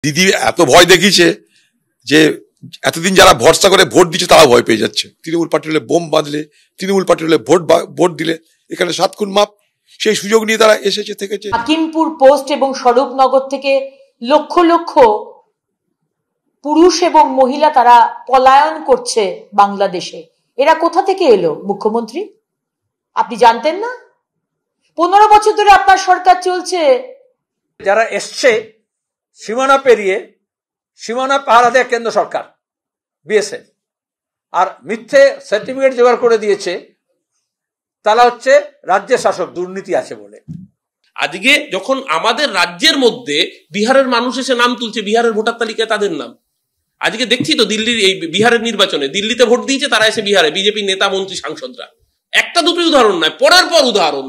দিদি এত ভয় দেখিয়েছে যে এতদিন যারা ভরসা করে ভোট দিচ্ছে তারা ভয় পেয়ে যাচ্ছে। তৃণমূল পার্টি হলে বোম বাঁধলে, তৃণমূল পার্টি হলে ভোট দিলে এখানে 7 খুন মাপ, সেই সুযোগ নিয়ে তারা এসেছে থেকেছে। হাকিমপুর পোস্ট এবং স্বরূপনগর থেকে লক্ষ লক্ষ পুরুষ এবং মহিলা তারা পলায়ন করছে বাংলাদেশে। এরা কোথা থেকে এলো মুখ্যমন্ত্রী? আপনি জানতেন না? 15 বছর ধরে আপনার সরকার চলছে। যারা এসছে সীমানা পেরিয়ে, সীমানা পাহারা দেয় কেন্দ্র সরকার, বিএসএফ, আর মিথ্যে সার্টিফিকেট জোগাড় করে দিয়েছে, তারা হচ্ছে রাজ্যের শাসক, দুর্নীতি আছে বলে। আজকে যখন আমাদের রাজ্যের মধ্যে বিহারের মানুষ এসে নাম তুলছে, বিহারের ভোটার তালিকায় তাদের নাম, আজকে দেখছি তো দিল্লির এই বিহারের নির্বাচনে দিল্লিতে ভোট দিয়েছে তারা এসে বিহারে বিজেপি নেতা মন্ত্রী সাংসদরা, একটা দুটো উদাহরণ নয়, পরের পর উদাহরণ।